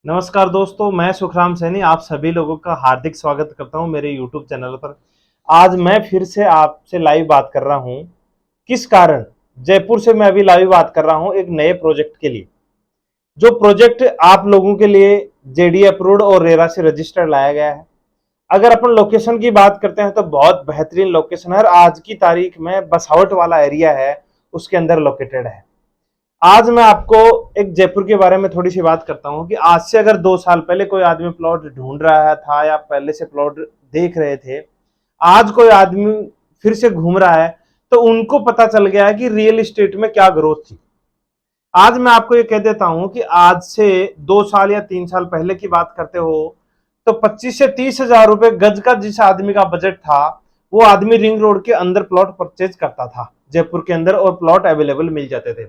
नमस्कार दोस्तों, मैं सुखराम सैनी आप सभी लोगों का हार्दिक स्वागत करता हूं मेरे YouTube चैनल पर। आज मैं फिर से आपसे लाइव बात कर रहा हूं। किस कारण? जयपुर से मैं अभी लाइव बात कर रहा हूं एक नए प्रोजेक्ट के लिए। जो प्रोजेक्ट आप लोगों के लिए जेडी अप्रूव्ड और रेरा से रजिस्टर्ड लाया गया है। अगर अपन लोकेशन की बात करते हैं तो बहुत बेहतरीन लोकेशन है और आज की तारीख में बसावट वाला एरिया है, उसके अंदर लोकेटेड है। आज मैं आपको एक जयपुर के बारे में थोड़ी सी बात करता हूं कि आज से अगर 2 साल पहले कोई आदमी प्लॉट ढूंढ रहा था या पहले से प्लॉट देख रहे थे, आज कोई आदमी फिर से घूम रहा है तो उनको पता चल गया है कि रियल एस्टेट में क्या ग्रोथ थी। आज मैं आपको ये कह देता हूं कि आज से 2 साल या 3 साल पहले की बात करते हो तो 25 से 30 हजार रुपए गज का जिस आदमी का बजट था, वो आदमी रिंग रोड के अंदर प्लॉट परचेज करता था जयपुर के अंदर और प्लॉट अवेलेबल मिल जाते थे।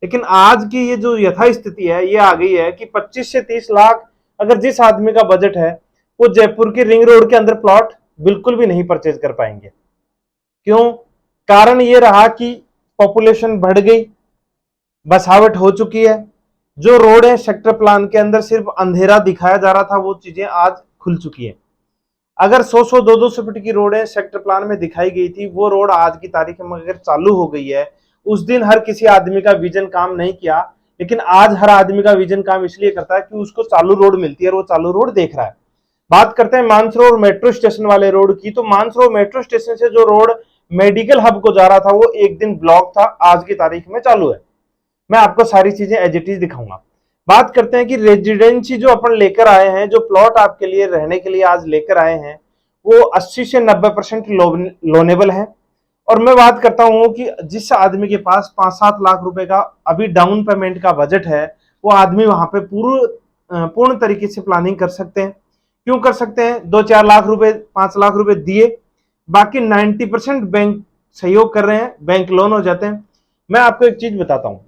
लेकिन आज की ये जो यथा स्थिति है ये आ गई है कि 25 से 30 लाख अगर जिस आदमी का बजट है, वो जयपुर के रिंग रोड के अंदर प्लॉट बिल्कुल भी नहीं परचेज कर पाएंगे। क्यों? कारण ये रहा कि पॉपुलेशन बढ़ गई, बसावट हो चुकी है। जो रोड है सेक्टर प्लान के अंदर सिर्फ अंधेरा दिखाया जा रहा था, वो चीजें आज खुल चुकी है। अगर 100-100 200 फीट की रोड सेक्टर प्लान में दिखाई गई थी, वो रोड आज की तारीख में अगर चालू हो गई है। उस दिन हर किसी आदमी का विजन काम नहीं किया, लेकिन आज हर आदमी का विजन काम इसलिए करता है कि उसको चालू रोड मिलती है और वो चालू रोड देख रहा है। बात करते हैं मानसरोवर मेट्रो स्टेशन वाले रोड की, तो मानसरोवर मेट्रो स्टेशन से जो रोड मेडिकल हब को जा रहा था वो एक दिन ब्लॉक था, आज की तारीख में चालू है। मैं आपको सारी चीजें एज इट इज दिखाऊंगा। बात करते हैं कि रेजिडेंसी जो अपन लेकर आए हैं, जो प्लॉट आपके लिए रहने के लिए आज लेकर आए हैं, वो 80 से 90% लोनेबल है। और मैं बात करता हूं कि जिस आदमी के पास 5-7 लाख रुपए का अभी डाउन पेमेंट का बजट है, वो आदमी वहां पे पूर्ण तरीके से प्लानिंग कर सकते हैं। क्यों कर सकते हैं? 2-4 लाख रुपए 5 लाख रुपए दिए, बाकी 90% बैंक सहयोग कर रहे हैं, बैंक लोन हो जाते हैं। मैं आपको एक चीज बताता हूं,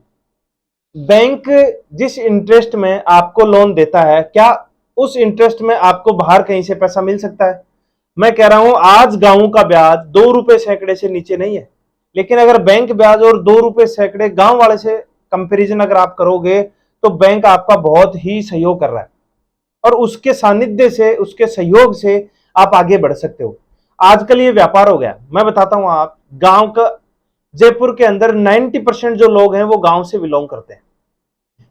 बैंक जिस इंटरेस्ट में आपको लोन देता है, क्या उस इंटरेस्ट में आपको बाहर कहीं से पैसा मिल सकता है? मैं कह रहा हूं आज गांव का ब्याज 2 रुपए सैकड़े से नीचे नहीं है। लेकिन अगर बैंक ब्याज और 2 रुपए सैकड़े गांव वाले से कंपैरिजन अगर आप करोगे, तो बैंक आपका बहुत ही सहयोग कर रहा है और उसके सानिध्य से, उसके सहयोग से आप आगे बढ़ सकते हो। आजकल ये व्यापार हो गया। मैं बताता हूं, आप गांव का जयपुर के अंदर 90% जो लोग हैं वो गांव से बिलोंग करते हैं।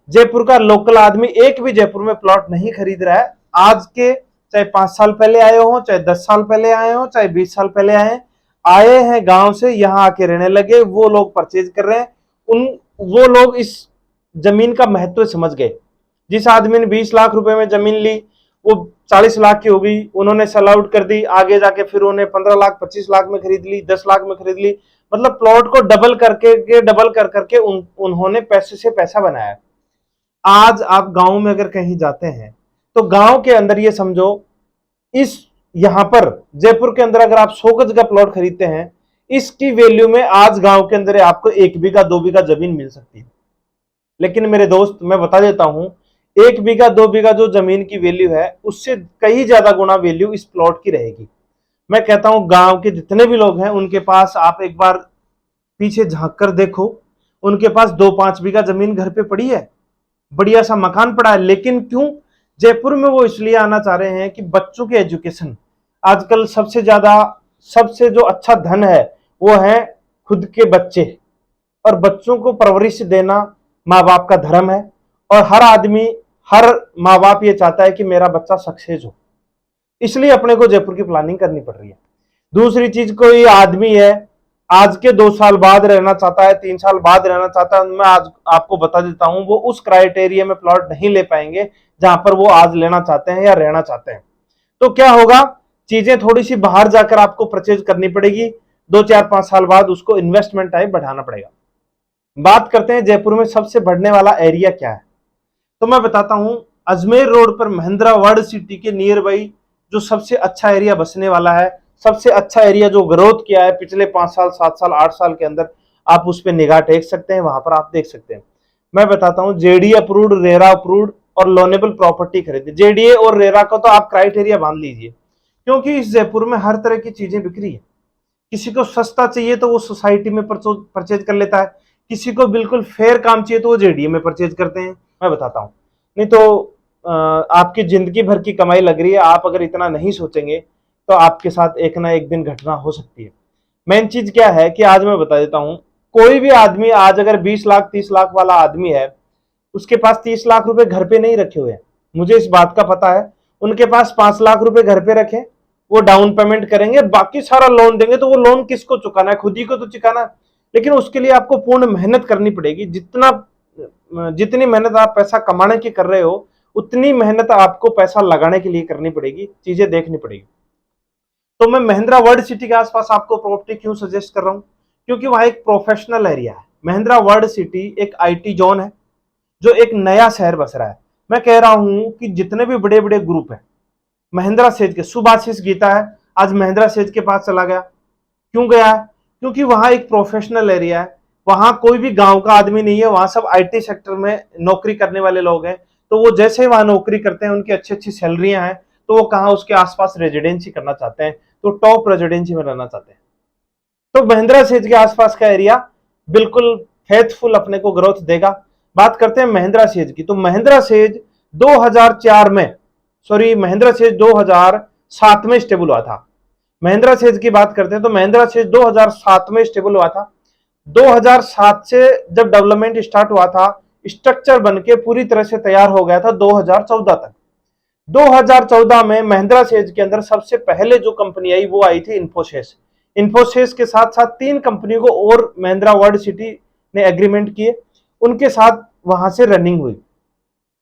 जयपुर का लोकल आदमी एक भी जयपुर में प्लॉट नहीं खरीद रहा है। आज के चाहे 5 साल पहले आए हो, चाहे 10 साल पहले आए हो, चाहे 20 साल पहले आए हैं गांव से, यहां आके रहने लगे, वो लोग परचेज कर रहे हैं। उन वो लोग इस जमीन का महत्व समझ गए। जिस आदमी ने 20 लाख रुपए में जमीन ली, वो 40 लाख की हो गई, उन्होंने सेल आउट कर दी। आगे जाके फिर उन्हें 15 लाख 25 लाख में खरीद ली, 10 लाख में खरीद ली। मतलब प्लॉट को डबल कर करके उन्होंने पैसे से पैसा बनाया। आज आप गांव में अगर कहीं जाते हैं तो गांव के अंदर ये समझो, इस यहां पर जयपुर के अंदर अगर आप 100 गज का प्लॉट खरीदते हैं, इसकी वैल्यू में आज गांव के अंदर आपको 1 बीघा 2 बीघा जमीन मिल सकती है। लेकिन मेरे दोस्त, मैं बता देता हूं, 1 बीघा 2 बीघा जो जमीन की वैल्यू है, उससे कई ज्यादा गुना वैल्यू इस प्लॉट की रहेगी। मैं कहता हूं गांव के जितने भी लोग हैं, उनके पास आप एक बार पीछे झांक कर देखो, उनके पास 2-5 बीघा जमीन घर पे पड़ी है, बढ़िया सा मकान पड़ा है। लेकिन क्यों जयपुर में वो इसलिए आना चाह रहे हैं कि बच्चों के एजुकेशन, आजकल सबसे ज्यादा, सबसे जो अच्छा धन है वो है खुद के बच्चे, और बच्चों को परवरिश देना माँ बाप का धर्म है। और हर आदमी, हर माँ बाप ये चाहता है कि मेरा बच्चा सक्सेस हो, इसलिए अपने को जयपुर की प्लानिंग करनी पड़ रही है। दूसरी चीज, कोई आदमी है आज के 2 साल बाद रहना चाहता है, 3 साल बाद रहना चाहता है, मैं आज आपको बता देता हूं, वो उस क्राइटेरिया में प्लॉट नहीं ले पाएंगे जहां पर वो आज लेना चाहते हैं या रहना चाहते हैं। तो क्या होगा, चीजें थोड़ी सी बाहर जाकर आपको परचेज करनी पड़ेगी। 2-4-5 साल बाद उसको इन्वेस्टमेंट टाइप बढ़ाना पड़ेगा। बात करते हैं जयपुर में सबसे बढ़ने वाला एरिया क्या है, तो मैं बताता हूं, अजमेर रोड पर महिंद्रा वर्ल्ड सिटी के नियर बाई जो सबसे अच्छा एरिया बसने वाला है, सबसे अच्छा एरिया जो ग्रोथ किया है पिछले 5 साल 7 साल 8 साल के अंदर, आप उस पर निगाह टेक सकते हैं, वहां पर आप देख सकते हैं। मैं बताता हूं, जेडीए अप्रूव्ड, रेरा अप्रूव्ड और लोनेबल प्रॉपर्टी खरीदी। जेडीए और रेरा का तो आप क्राइटेरिया बांध लीजिए, क्योंकि इस जयपुर में हर तरह की चीजें बिक्री है। किसी को सस्ता चाहिए तो वो सोसाइटी में परचेज कर लेता है, किसी को बिल्कुल फेयर काम चाहिए तो वो जेडीए में परचेज करते हैं। मैं बताता हूँ, नहीं तो आपकी जिंदगी भर की कमाई लग रही है, आप अगर इतना नहीं सोचेंगे तो आपके साथ एक ना एक दिन घटना हो सकती है। मेन चीज क्या है कि आज मैं बता देता हूं, कोई भी आदमी आज अगर 20 लाख 30 लाख वाला आदमी है, उसके पास 30 लाख रुपए घर पे नहीं रखे हुए हैं, मुझे इस बात का पता है। उनके पास 5 लाख रुपए घर पे रखे, वो डाउन पेमेंट करेंगे, बाकी सारा लोन देंगे, तो वो लोन किसको चुकाना है? खुद ही को तो चुकाना है। लेकिन उसके लिए आपको पूर्ण मेहनत करनी पड़ेगी। जितनी मेहनत आप पैसा कमाने की कर रहे हो, उतनी मेहनत आपको पैसा लगाने के लिए करनी पड़ेगी, चीजें देखनी पड़ेगी। तो मैं महिंद्रा वर्ल्ड सिटी के आसपास आपको प्रॉपर्टी क्यों सजेस्ट कर रहा हूं? क्योंकि वहां एक प्रोफेशनल एरिया है। महिंद्रा वर्ल्ड सिटी एक आईटी जोन है, जो एक नया शहर बस रहा है। मैं कह रहा हूं कि जितने भी बड़े बड़े ग्रुप हैं, महिंद्रा सेज के, सुभाषिस गीता है, आज महिंद्रा सेज के पास चला गया। क्यों गया है? क्योंकि वहां एक प्रोफेशनल एरिया है, वहां कोई भी गांव का आदमी नहीं है, वहां सब आईटी सेक्टर में नौकरी करने वाले लोग हैं। तो वो जैसे वहां नौकरी करते हैं, उनकी अच्छी अच्छी सैलरियां हैं, तो वो कहा उसके आसपास रेजिडेंसी करना चाहते हैं, तो टॉप रेजिडेंसी में रहना चाहते हैं। तो महिंद्रा सेज के आसपास का एरिया बिल्कुल फेथफुल अपने को ग्रोथ देगा। बात करते हैं महिंद्रा सेज की, तो महिंद्रा सेज 2004 में, सॉरी महिंद्रा सेज 2007 में स्टेबल हुआ था। महिंद्रा सेज की बात करते हैं तो महिंद्रा सेज 2007 में स्टेबल हुआ था। 2007 से जब डेवलपमेंट स्टार्ट हुआ था, स्ट्रक्चर बनके पूरी तरह से तैयार हो गया था 2014 तक। 2014 में महिंद्रा सेज के अंदर सबसे पहले जो कंपनी आई वो आई थी इन्फोसिस। इन्फोसिस के साथ साथ 3 कंपनियों को और महिंद्रा वर्ल्ड सिटी ने एग्रीमेंट किए, उनके साथ वहां से रनिंग हुई।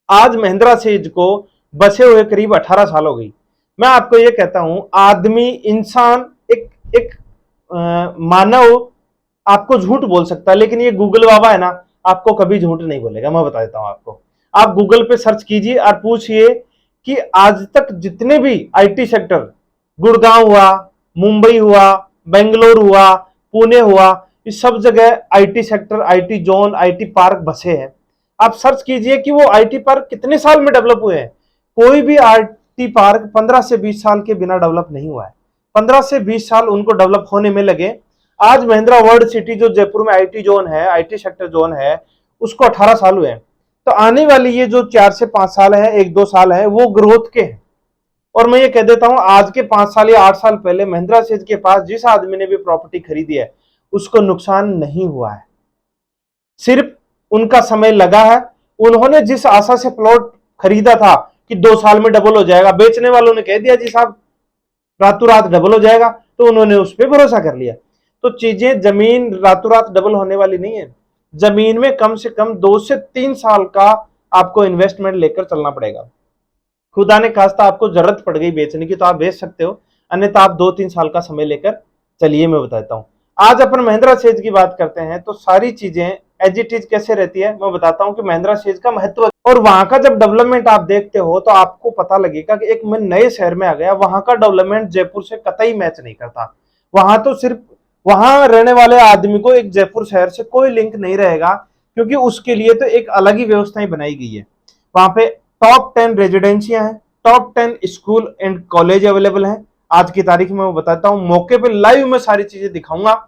आज महिंद्रा सेज को बसे हुए करीब 18 साल हो गई। मैं आपको ये कहता हूं, आदमी, इंसान, एक एक मानव आपको झूठ बोल सकता है, लेकिन ये गूगल बाबा है ना, आपको कभी झूठ नहीं बोलेगा। मैं बता देता हूं आपको, आप गूगल पे सर्च कीजिए और पूछिए कि आज तक जितने भी आईटी सेक्टर, गुड़गांव हुआ, मुंबई हुआ, बेंगलोर हुआ, पुणे हुआ, इस सब जगह IT sector, IT zone, IT park बसे हैं। आप सर्च कीजिए कि वो आईटी पार्क कितने साल में डेवलप हुए हैं। कोई भी आईटी पार्क 15 से 20 साल के बिना डेवलप नहीं हुआ है। 15 से 20 साल उनको डेवलप होने में लगे। आज महिंद्रा वर्ल्ड सिटी जो जयपुर में आईटी जोन है, आईटी सेक्टर जोन है, उसको 18 साल हुए हैं। तो आने वाली ये जो 4 से 5 साल है, 1-2 साल है, वो ग्रोथ के हैं। और मैं ये कह देता हूं, आज के 5 साल या 8 साल पहले महिंद्रा सेज के पास जिस आदमी ने भी प्रॉपर्टी खरीदी है, उसको नुकसान नहीं हुआ है। सिर्फ उनका समय लगा है। उन्होंने जिस आशा से प्लॉट खरीदा था कि 2 साल में डबल हो जाएगा, बेचने वालों ने कह दिया जी साहब रातों रात डबल हो जाएगा, तो उन्होंने उस पर भरोसा कर लिया। तो चीजें, जमीन रातों रात डबल होने वाली नहीं है। जमीन में कम से कम 2 से 3 साल का आपको इन्वेस्टमेंट लेकर चलना पड़ेगा। खुदा ने खास्ता आपको जरूरत पड़ गई बेचने की तो आप बेच सकते हो, अन्यथा आप 2-3 साल का समय लेकर चलिए। मैं बताता हूं, आज अपन महिंद्रा सेज की बात करते हैं तो सारी चीजें एज इट इज कैसे रहती है मैं बताता हूं कि महिंद्रा सेज का महत्व। और वहां का जब डेवलपमेंट आप देखते हो तो आपको पता लगेगा कि एक मैं नए शहर में आ गया, वहां का डेवलपमेंट जयपुर से कतई मैच नहीं करता। वहां तो सिर्फ वहां रहने वाले आदमी को एक जयपुर शहर से कोई लिंक नहीं रहेगा, क्योंकि उसके लिए तो एक अलग ही व्यवस्थाएं बनाई गई है। वहां पे टॉप 10 रेजिडेंसियां हैं, top 10 school and college available हैं। आज की तारीख में मैं बताता हूं, मौके पे लाइव में सारी चीजें दिखाऊंगा।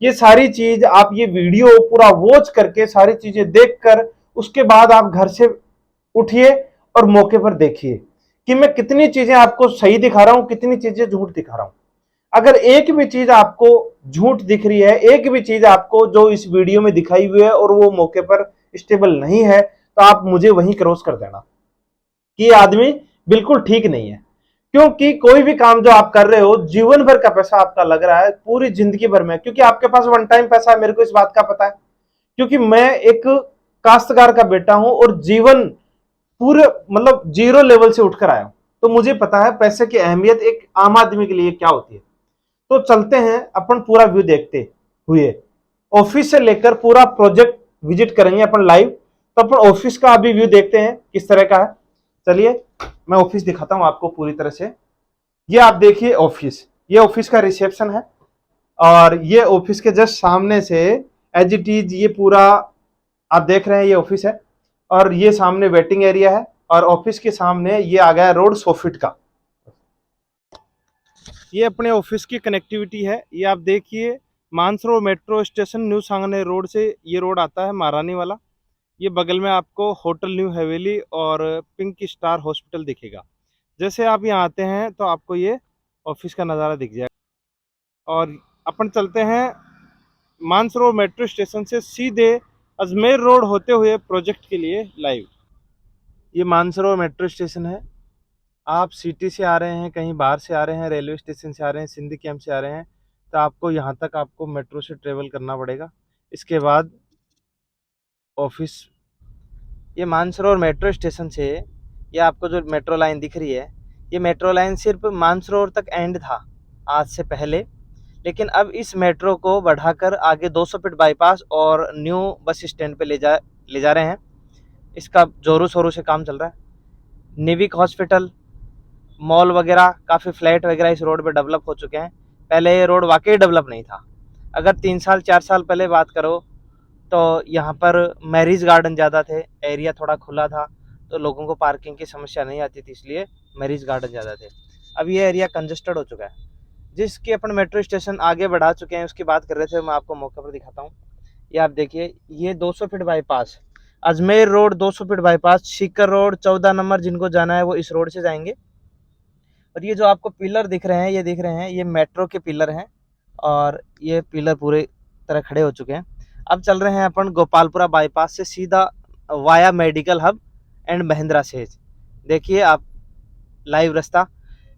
ये सारी चीज आप ये वीडियो पूरा वॉच करके, सारी चीजें देखकर, उसके बाद आप घर से उठिए और मौके पर देखिए कि मैं कितनी चीजें आपको सही दिखा रहा हूं, कितनी चीजें झूठ दिखा रहा हूं। अगर एक भी चीज आपको झूठ दिख रही है, एक भी चीज आपको जो इस वीडियो में दिखाई हुई है और वो मौके पर स्टेबल नहीं है, तो आप मुझे वहीं क्रॉस कर देना कि ये आदमी बिल्कुल ठीक नहीं है। क्योंकि कोई भी काम जो आप कर रहे हो, जीवन भर का पैसा आपका लग रहा है, पूरी जिंदगी भर में, क्योंकि आपके पास वन टाइम पैसा है, मेरे को इस बात का पता है। क्योंकि मैं एक काश्तकार का बेटा हूं और जीवन पूरे मतलब जीरो लेवल से उठकर आया हूं, तो मुझे पता है पैसे की अहमियत एक आम आदमी के लिए क्या होती है। तो चलते हैं अपन पूरा व्यू देखते हुए, ऑफिस से लेकर पूरा प्रोजेक्ट विजिट करेंगे अपन लाइव। तो अपन ऑफिस का अभी व्यू देखते हैं किस तरह का है। चलिए मैं ऑफिस दिखाता हूं आपको पूरी तरह से। ये आप देखिए ऑफिस, ये ऑफिस का रिसेप्शन है, और ये ऑफिस के जस्ट सामने से एज इट इज ये पूरा आप देख रहे हैं, ये ऑफिस है। और ये सामने वेटिंग एरिया है, और ऑफिस के सामने ये आ गया रोड 100 फीट का। ये अपने ऑफिस की कनेक्टिविटी है। ये आप देखिए, Mansarovar metro station new Sanganer road से ये रोड आता है, महारानी वाला। ये बगल में आपको होटल न्यू हवेली और पिंक स्टार हॉस्पिटल दिखेगा। जैसे आप यहाँ आते हैं तो आपको ये ऑफिस का नज़ारा दिख जाएगा। और अपन चलते हैं मानसरोवर मेट्रो स्टेशन से सीधे अजमेर रोड होते हुए प्रोजेक्ट के लिए लाइव। ये मानसरोवर मेट्रो स्टेशन है। आप सिटी से आ रहे हैं, कहीं बाहर से आ रहे हैं, रेलवे स्टेशन से आ रहे हैं, सिंधी कैंप से आ रहे हैं, तो आपको यहाँ तक आपको मेट्रो से ट्रेवल करना पड़ेगा। इसके बाद ऑफिस। ये मानसरोवर मेट्रो स्टेशन से ये आपको जो मेट्रो लाइन दिख रही है, ये मेट्रो लाइन सिर्फ मानसरोवर तक एंड था आज से पहले, लेकिन अब इस मेट्रो को बढ़ाकर आगे 200 फीट बाईपास और न्यू बस स्टैंड पे ले जा रहे हैं। इसका जोरों शोरों से काम चल रहा है। निविक हॉस्पिटल, मॉल वगैरह, काफ़ी फ्लैट वगैरह इस रोड पे डेवलप हो चुके हैं। पहले ये रोड वाकई डेवलप नहीं था। अगर 3 साल 4 साल पहले बात करो तो यहाँ पर मैरिज गार्डन ज़्यादा थे, एरिया थोड़ा खुला था, तो लोगों को पार्किंग की समस्या नहीं आती थी, इसलिए मैरिज गार्डन ज़्यादा थे। अब ये एरिया कंजस्टेड हो चुका है। जिसकी अपन मेट्रो स्टेशन आगे बढ़ा चुके हैं उसकी बात कर रहे थे, मैं आपको मौके पर दिखाता हूँ। ये आप देखिए, ये 200 feet bypass, Ajmer road 200 feet bypass, Sikar road 14 number जिनको जाना है वो इस रोड से जाएंगे। और ये जो आपको पिलर दिख रहे हैं, ये दिख रहे हैं, ये मेट्रो के पिलर हैं और ये पिलर पूरे तरह खड़े हो चुके हैं। अब चल रहे हैं अपन गोपालपुरा बाईपास से सीधा via medical hub and Mahindra says. देखिए आप लाइव रास्ता,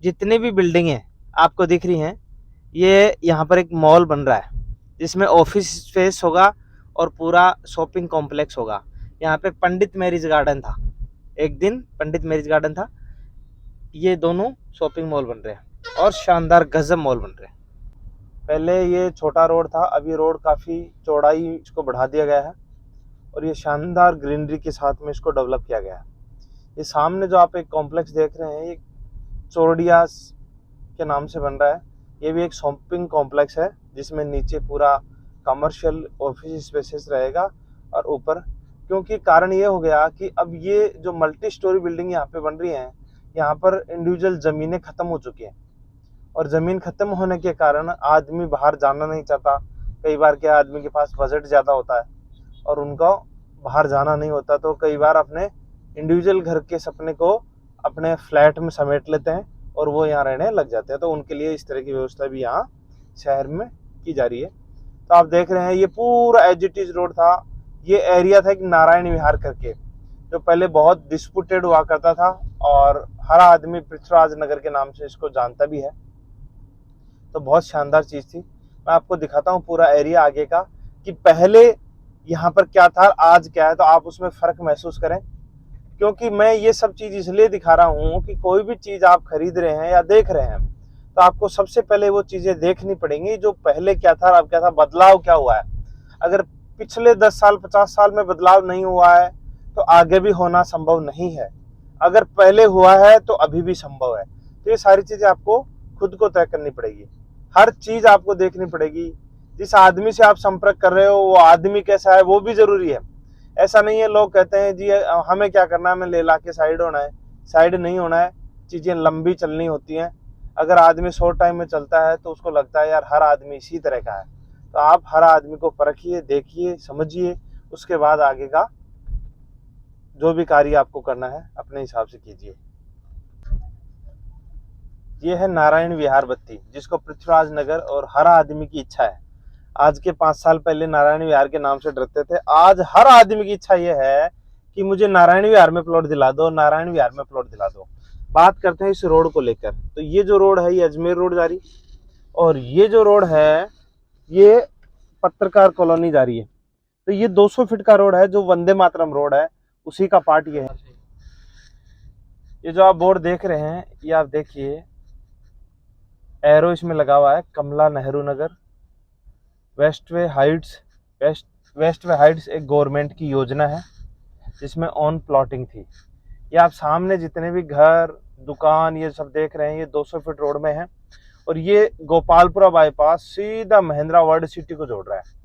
जितनी भी बिल्डिंगें आपको दिख रही हैं, ये यहाँ पर एक मॉल बन रहा है जिसमें ऑफिस स्पेस होगा और पूरा शॉपिंग कॉम्प्लेक्स होगा। यहाँ पे पंडित मैरिज गार्डन था, एक दिन पंडित मैरिज गार्डन था। ये दोनों शॉपिंग मॉल बन रहे हैं और शानदार गजब मॉल बन रहे हैं। पहले ये छोटा रोड था, अब ये रोड काफ़ी चौड़ाई इसको बढ़ा दिया गया है और ये शानदार ग्रीनरी के साथ में इसको डेवलप किया गया है। ये सामने जो आप एक कॉम्प्लेक्स देख रहे हैं, ये चोरडियास के नाम से बन रहा है। ये भी एक शॉपिंग कॉम्प्लेक्स है जिसमें नीचे पूरा कमर्शियल ऑफिस स्पेसेस रहेगा और ऊपर, क्योंकि कारण ये हो गया कि अब ये जो मल्टी स्टोरी बिल्डिंग यहाँ पे बन रही हैं, यहाँ पर इंडिविजुअल ज़मीनें ख़त्म हो चुकी हैं और ज़मीन ख़त्म होने के कारण आदमी बाहर जाना नहीं चाहता। कई बार क्या, आदमी के पास बजट ज़्यादा होता है और उनका बाहर जाना नहीं होता, तो कई बार अपने इंडिविजुअल घर के सपने को अपने फ्लैट में समेट लेते हैं और वो यहाँ रहने लग जाते हैं। तो उनके लिए इस तरह की व्यवस्था भी यहाँ शहर में की जा रही है। तो आप देख रहे हैं, ये पूरा एज इट इज रोड था। ये एरिया था एक नारायण विहार करके, जो पहले बहुत डिस्प्यूटेड हुआ करता था और हर आदमी पृथ्वीराज नगर के नाम से इसको जानता भी है। तो बहुत शानदार चीज़ थी। मैं आपको दिखाता हूँ पूरा एरिया आगे का कि पहले यहाँ पर क्या था, आज क्या है, तो आप उसमें फ़र्क महसूस करें। क्योंकि मैं ये सब चीज़ इसलिए दिखा रहा हूँ कि कोई भी चीज़ आप खरीद रहे हैं या देख रहे हैं तो आपको सबसे पहले वो चीज़ें देखनी पड़ेंगी जो पहले क्या था, अब क्या था, बदलाव क्या हुआ है। अगर पिछले 10 साल 50 साल में बदलाव नहीं हुआ है तो आगे भी होना संभव नहीं है। अगर पहले हुआ है तो अभी भी संभव है। तो ये सारी चीज़ें आपको खुद को तय करनी पड़ेगी, हर चीज़ आपको देखनी पड़ेगी। जिस आदमी से आप संपर्क कर रहे हो वो आदमी कैसा है वो भी ज़रूरी है। ऐसा नहीं है लोग कहते हैं जी हमें क्या करना है, हमें ले ला के साइड होना है। साइड नहीं होना है, चीज़ें लंबी चलनी होती हैं। अगर आदमी शॉर्ट टाइम में चलता है तो उसको लगता है यार हर आदमी इसी तरह का है। तो आप हर आदमी को परखिए, देखिए, समझिए, उसके बाद आगे का जो भी कार्य आपको करना है अपने हिसाब से कीजिए। ये है नारायण विहार बत्ती, जिसको पृथ्वीराज नगर और हर आदमी की इच्छा है। आज के 5 साल पहले नारायण विहार के नाम से डरते थे, आज हर आदमी की इच्छा ये है कि मुझे नारायण विहार में प्लॉट दिला दो, नारायण विहार में प्लॉट दिला दो। बात करते हैं इस रोड को लेकर। तो ये जो रोड है ये अजमेर रोड जा रही और ये जो रोड है ये पत्रकार कॉलोनी जा रही है। तो ये 200 फीट का रोड है जो वंदे मातरम रोड है, उसी का पार्ट ये है। ये जो आप बोर्ड देख रहे हैं ये आप देखिए, एरो इसमें लगा हुआ है, कमला नेहरू नगर वेस्टवे हाइट्स। वेस्टवे हाइट्स एक गवर्नमेंट की योजना है जिसमें ऑन प्लॉटिंग थी। ये आप सामने जितने भी घर, दुकान ये सब देख रहे हैं ये 200 फीट रोड में है और ये गोपालपुरा बाईपास सीधा महिंद्रा वर्ल्ड सिटी को जोड़ रहा है।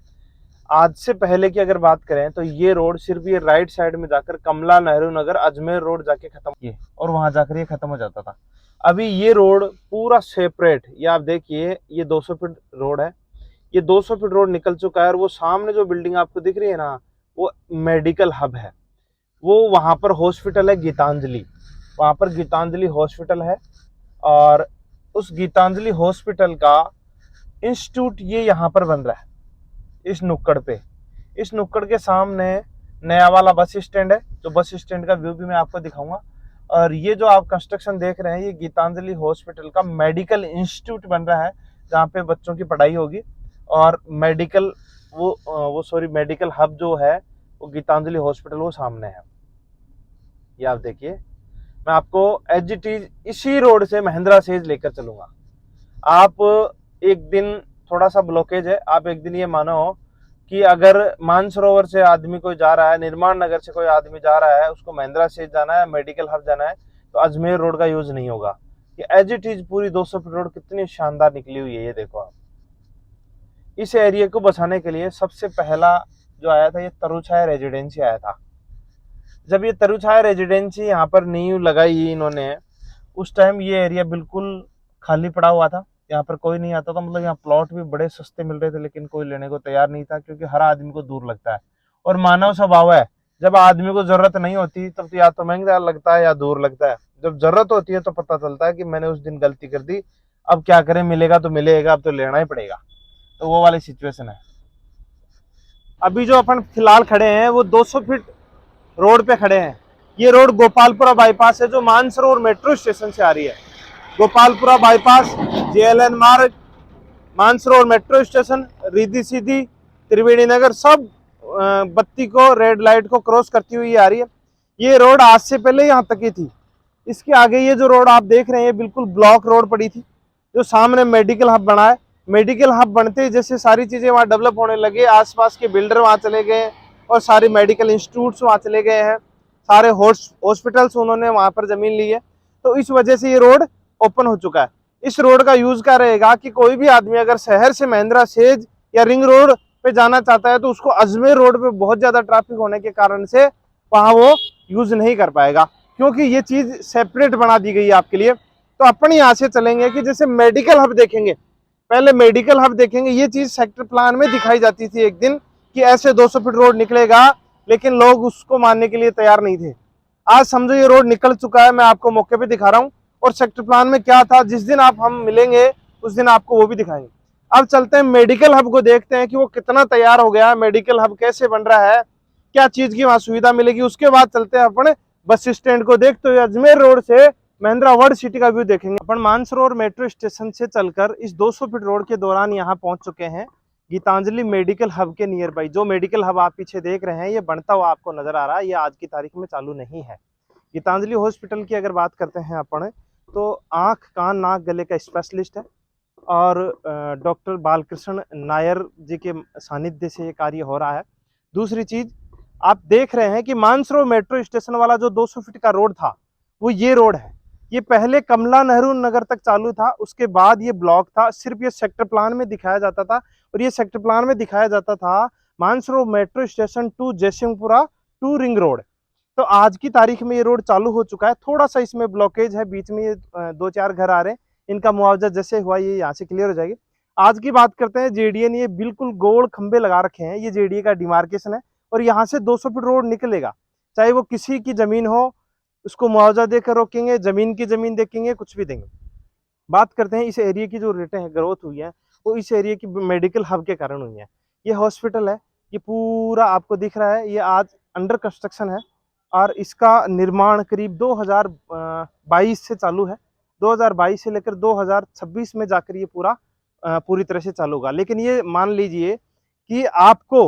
आज से पहले की अगर बात करें तो ये रोड सिर्फ ये राइट साइड में जाकर कमला नेहरू नगर अजमेर रोड जाके खत्म किए और वहां जाकर ये खत्म हो जाता था। अभी ये रोड पूरा सेपरेट, ये आप देखिए, ये 200 फीट रोड है, ये 200 फीट रोड निकल चुका है और वो सामने जो बिल्डिंग आपको दिख रही है ना, वो मेडिकल हब है। वो वहाँ पर हॉस्पिटल है गीतांजलि, वहाँ पर गीतांजलि हॉस्पिटल है। और उस गीतांजलि हॉस्पिटल का इंस्टीट्यूट ये यहाँ पर बन रहा है, इस नुक्कड़ पे। इस नुक्कड़ के सामने नया वाला बस स्टैंड है, जो बस स्टैंड का व्यू भी मैं आपको दिखाऊंगा। और ये जो आप कंस्ट्रक्शन देख रहे हैं, ये गीतांजलि हॉस्पिटल का मेडिकल इंस्टीट्यूट बन रहा है, जहाँ पे बच्चों की पढ़ाई होगी। और मेडिकल मेडिकल हब जो है वो गीतांजलि हॉस्पिटल वो सामने है। ये आप देखिए, मैं आपको एज इट इज इसी रोड से महिंद्रा सेज लेकर चलूंगा। आप एक दिन, थोड़ा सा ब्लॉकेज है, आप एक दिन ये मानो कि अगर मानसरोवर से आदमी कोई जा रहा है, निर्माण नगर से कोई आदमी जा रहा है, उसको महिंद्रा सेज जाना है, मेडिकल हब जाना है, तो अजमेर रोड का यूज नहीं होगा। ये एज इट इज पूरी 200 फीट रोड कितनी शानदार निकली हुई है, ये देखो आप। इस एरिया को बसाने के लिए सबसे पहला जो आया था, ये तरुछाया रेजिडेंसी आया था। जब ये तरुछाया रेजिडेंसी यहाँ पर नींव लगाई इन्होंने, उस टाइम ये एरिया बिल्कुल खाली पड़ा हुआ था, यहाँ पर कोई नहीं आता था। मतलब यहाँ प्लॉट भी बड़े सस्ते मिल रहे थे, लेकिन कोई लेने को तैयार नहीं था, क्योंकि हर आदमी को दूर लगता है। और मानव स्वभाव है, जब आदमी को जरूरत नहीं होती तब तो या तो महंगा लगता है या दूर लगता है। जब जरूरत होती है तो पता चलता है कि मैंने उस दिन गलती कर दी, अब क्या करें, मिलेगा तो मिलेगा, अब तो लेना ही पड़ेगा। तो वो वाली सिचुएशन है। अभी जो अपन फिलहाल खड़े हैं वो 200 फीट रोड पे खड़े हैं। ये रोड गोपालपुरा बाईपास है, जो मानसरोवर मेट्रो स्टेशन से आ रही है। गोपालपुरा बाईपास, जेएलएन मार्ग, मानसरोवर मेट्रो स्टेशन, रिद्धि सीधी, त्रिवेणी नगर, सब बत्ती को, रेड लाइट को क्रॉस करती हुई आ रही है। ये रोड आज से पहले यहाँ तक ही थी। इसके आगे ये जो रोड आप देख रहे हैं, बिल्कुल ब्लॉक रोड पड़ी थी। जो सामने मेडिकल हब बना है, मेडिकल हब बनते जैसे सारी चीजें वहाँ डेवलप होने लगे, आसपास के बिल्डर वहाँ चले गए और सारे मेडिकल इंस्टीट्यूट्स वहाँ चले गए हैं, सारे हॉस्पिटल्स उन्होंने वहाँ पर जमीन ली है। तो इस वजह से ये रोड ओपन हो चुका है। इस रोड का यूज क्या रहेगा कि कोई भी आदमी अगर शहर से महिंद्रा सेज या रिंग रोड पे जाना चाहता है, तो उसको अजमेर रोड पे बहुत ज्यादा ट्रैफिक होने के कारण से वहां वो यूज नहीं कर पाएगा, क्योंकि ये चीज सेपरेट बना दी गई है आपके लिए। तो अपन यहाँ से चलेंगे कि जैसे मेडिकल हब देखेंगे, पहले मेडिकल हब देखेंगे। ये चीज सेक्टर प्लान में दिखाई जाती थी एक दिन कि ऐसे 200 फीट रोड निकलेगा, लेकिन लोग उसको मानने के लिए तैयार नहीं थे। आज समझो ये रोड निकल चुका है, मैं आपको मौके पे दिखा रहा हूँ। और सेक्टर प्लान में क्या था, जिस दिन आप हम मिलेंगे उस दिन आपको वो भी दिखाएंगे। अब चलते हैं मेडिकल हब को, देखते हैं कि वो कितना तैयार हो गया है, मेडिकल हब कैसे बन रहा है, क्या चीज की वहां सुविधा मिलेगी। उसके बाद चलते हैं अपन बस स्टैंड को, देखते हुए अजमेर रोड से महिंद्रा वर्ल्ड सिटी का व्यू देखेंगे। अपन मानसरोवर मेट्रो स्टेशन से चलकर इस 200 फीट रोड के दौरान यहाँ पहुंच चुके हैं, गीतांजलि मेडिकल हब के नियर बाई। जो मेडिकल हब आप पीछे देख रहे हैं, ये बनता हुआ आपको नजर आ रहा है, ये आज की तारीख में चालू नहीं है। गीतांजलि हॉस्पिटल की अगर बात करते हैं अपन, तो आंख कान नाक गले का स्पेशलिस्ट है। और डॉक्टर बालकृष्ण नायर जी के सानिध्य से ये कार्य हो रहा है। दूसरी चीज, आप देख रहे हैं कि मानसरोवर मेट्रो स्टेशन वाला जो 200 फीट का रोड था, वो ये रोड है। ये पहले कमला नेहरू नगर तक चालू था, उसके बाद ये ब्लॉक था। सिर्फ ये सेक्टर प्लान में दिखाया जाता था, और ये सेक्टर प्लान में दिखाया जाता था Mansarovar metro station to Jaisinghpura to ring road. तो आज की तारीख में ये रोड चालू हो चुका है। थोड़ा सा इसमें ब्लॉकेज है, बीच में ये 2-4 घर आ रहे हैं, इनका मुआवजा जैसे हुआ ये यहाँ से क्लियर हो जाएगी। आज की बात करते हैं जेडीए ने ये बिल्कुल गोल खंबे लगा रखे हैं, ये जेडीए का डिमार्केशन है। और यहाँ से 200 फीट रोड निकलेगा, चाहे वो किसी की जमीन हो, उसको मुआवजा देकर रोकेंगे, जमीन की जमीन देखेंगे, कुछ भी देंगे। बात करते हैं इस एरिया की, जो रेटें हैं, ग्रोथ हुई है, वो इस एरिया की मेडिकल हब के कारण हुई है। ये हॉस्पिटल है, ये पूरा आपको दिख रहा है, ये आज अंडर कंस्ट्रक्शन है। और इसका निर्माण करीब 2022 से चालू है। 2022 से लेकर 2026 में जाकर ये पूरी तरह से चालू होगा। लेकिन ये मान लीजिए कि आपको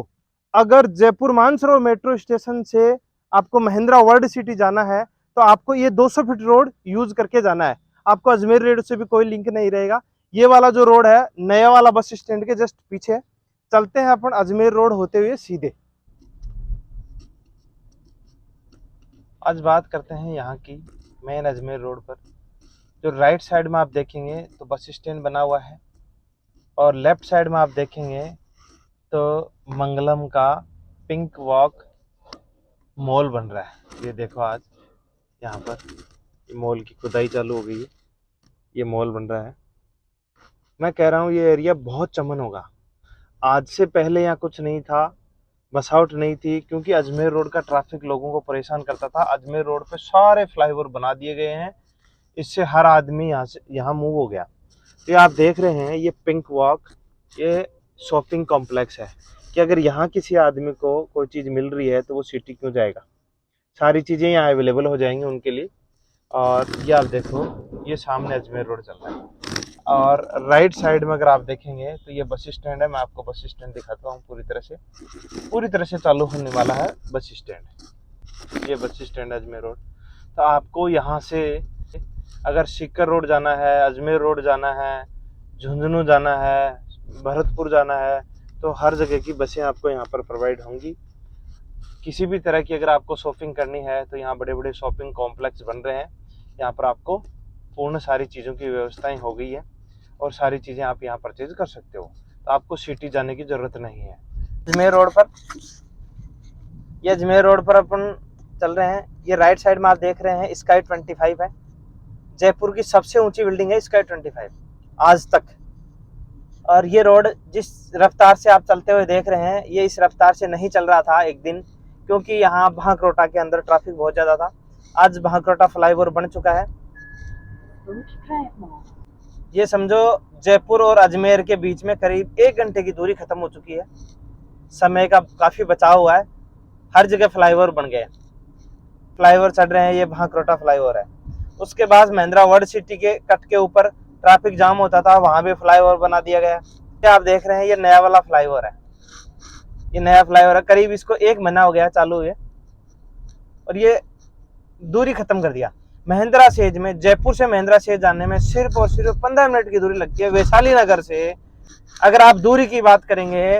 अगर जयपुर मानसरोवर मेट्रो स्टेशन से आपको महिंद्रा वर्ल्ड सिटी जाना है, तो आपको ये 200 फीट रोड यूज करके जाना है। आपको अजमेर रोड से भी कोई लिंक नहीं रहेगा। ये वाला जो रोड है, नया वाला बस स्टैंड के जस्ट पीछे। चलते हैं अपन अजमेर रोड होते हुए सीधे। आज बात करते हैं यहाँ की मेन अजमेर रोड पर। जो राइट साइड में आप देखेंगे तो बस स्टैंड बना हुआ है, और लेफ्ट साइड में आप देखेंगे तो मंगलम का पिंक वॉक मॉल बन रहा है। ये देखो, आज यहाँ पर मॉल की खुदाई चालू हो गई है, ये मॉल बन रहा है। मैं कह रहा हूँ ये एरिया बहुत चमन होगा। आज से पहले यहाँ कुछ नहीं था, बस आउट नहीं थी, क्योंकि अजमेर रोड का ट्रैफिक लोगों को परेशान करता था। अजमेर रोड पे सारे फ्लाईओवर बना दिए गए हैं, इससे हर आदमी यहाँ मूव हो गया। तो ये आप देख रहे हैं, ये पिंक वॉक, ये शॉपिंग कॉम्प्लेक्स है कि अगर यहाँ किसी आदमी को कोई चीज़ मिल रही है तो वो सिटी क्यों जाएगा। सारी चीज़ें यहाँ अवेलेबल हो जाएंगी उनके लिए। और ये आप देखो, ये सामने अजमेर रोड चल रहा है, और राइट साइड में अगर आप देखेंगे तो ये बस स्टैंड है। मैं आपको बस स्टैंड दिखाता हूँ। पूरी तरह से चालू होने वाला है बस स्टैंड। ये बस स्टैंड है अजमेर रोड। तो आपको यहाँ से अगर सीकर रोड जाना है, अजमेर रोड जाना है, झुंझुनू जाना है, भरतपुर जाना है, तो हर जगह की बसें आपको यहाँ पर प्रोवाइड होंगी। किसी भी तरह की अगर आपको शॉपिंग करनी है तो यहाँ बड़े बड़े शॉपिंग कॉम्प्लेक्स बन रहे हैं। यहाँ पर आपको पूर्ण सारी चीज़ों की व्यवस्थाएं हो गई है और सारी चीज़ें आप यहाँ परचेज कर सकते हो। तो आपको सिटी जाने की ज़रूरत नहीं है। अजमेर रोड पर, ये अजमेर रोड पर अपन चल रहे हैं। ये राइट साइड में आप देख रहे हैं स्काई 25 है। जयपुर की सबसे ऊंची बिल्डिंग है स्काई 25 आज तक। और ये रोड जिस रफ्तार से आप चलते हुए देख रहे हैं, ये इस रफ्तार से नहीं चल रहा था एक दिन, क्योंकि यहाँ भांकरोटा के अंदर ट्रैफिक बहुत ज़्यादा था। आज भांकरोटा फ्लाईओवर बन चुका है। ये समझो जयपुर और अजमेर के बीच में करीब 1 घंटे की दूरी खत्म हो चुकी है। समय का काफ़ी बचाव हुआ है, हर जगह फ्लाईओवर बन गए। फ्लाईओवर चढ़ रहे हैं, ये भांकरोटा फ्लाईओवर है। उसके बाद महिंद्रा वर्ल्ड सिटी के कट के ऊपर ट्रैफिक जाम होता था, वहाँ भी फ्लाईओवर बना दिया गया। ये आप देख रहे हैं, ये नया वाला फ्लाईओवर है। ये नया फ्लाईओवर है, करीब इसको 1 महीना हो गया चालू हुए, और ये दूरी खत्म कर दिया। महिंद्रा सेज में, जयपुर से महिंद्रा सेज जाने में सिर्फ और सिर्फ 15 मिनट की दूरी लगती है। वैशाली नगर से अगर आप दूरी की बात करेंगे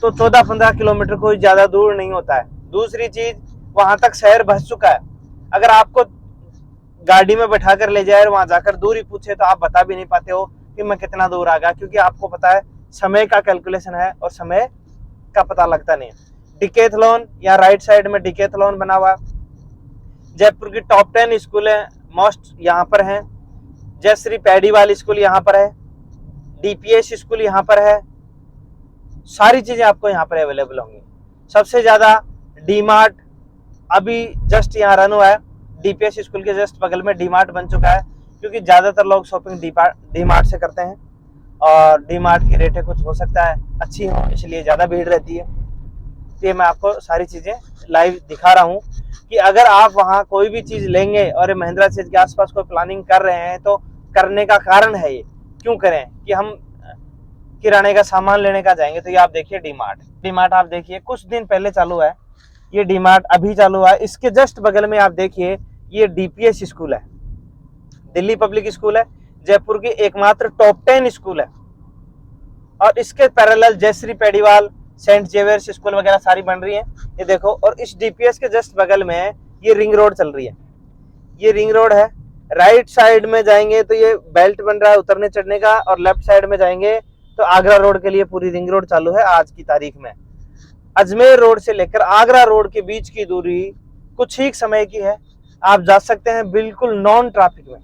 तो 14-15 किलोमीटर कोई ज्यादा दूर नहीं होता है। दूसरी चीज, वहां तक शहर बस चुका है। अगर आपको गाड़ी में बैठा कर ले जाए और वहां जाकर दूरी पूछे तो आप बता भी नहीं पाते हो कि मैं कितना दूर आ गया, क्योंकि आपको पता है समय का कैलकुलेशन है और समय का पता लगता नहीं है। डिकेथलॉन, या राइट साइड में डिकेथलॉन बना हुआ है। जयपुर की टॉप 10 स्कूल है, मोस्ट यहाँ पर है। जयश्री पैडीवाल स्कूल यहाँ पर है, डीपीएस स्कूल यहाँ पर है। सारी चीजें आपको यहाँ पर अवेलेबल होंगी। सबसे ज्यादा डीमार्ट अभी जस्ट यहाँ रन हुआ है। डीपीएस स्कूल के जस्ट बगल में डीमार्ट बन चुका है, क्योंकि ज्यादातर लोग शॉपिंग डीमार्ट से करते हैं, और डीमार्ट की रेटें कुछ हो सकता है अच्छी हो, इसलिए ज्यादा भीड़ रहती है। तो ये मैं आपको सारी चीजें लाइव दिखा रहा हूँ कि अगर आप वहाँ कोई भी चीज लेंगे और महिंद्रा सेज के आसपास कोई प्लानिंग कर रहे हैं तो करने का कारण है ये क्यों करें कि हम किराने का सामान लेने का जाएंगे। तो ये आप देखिए डीमार्ट आप देखिए कुछ दिन पहले चालू है। ये डीमार्ट अभी चालू है। इसके जस्ट बगल में आप देखिए ये डीपीएस स्कूल है, दिल्ली पब्लिक स्कूल है, जयपुर की एकमात्र टॉप 10 स्कूल है। और इसके parallel Jayshree Pediwal, Saint Xavier's School वगैरह सारी बन रही है। ये देखो, और इस डीपीएस के जस्ट बगल में ये रिंग रोड चल रही है। ये रिंग रोड है। राइट साइड में जाएंगे तो ये बेल्ट बन रहा है उतरने चढ़ने का, और लेफ्ट साइड में जाएंगे तो आगरा रोड के लिए पूरी रिंग रोड चालू है आज की तारीख में। अजमेर रोड से लेकर आगरा रोड के बीच की दूरी कुछ ही समय की है। आप जा सकते हैं बिल्कुल नॉन ट्रैफिक में।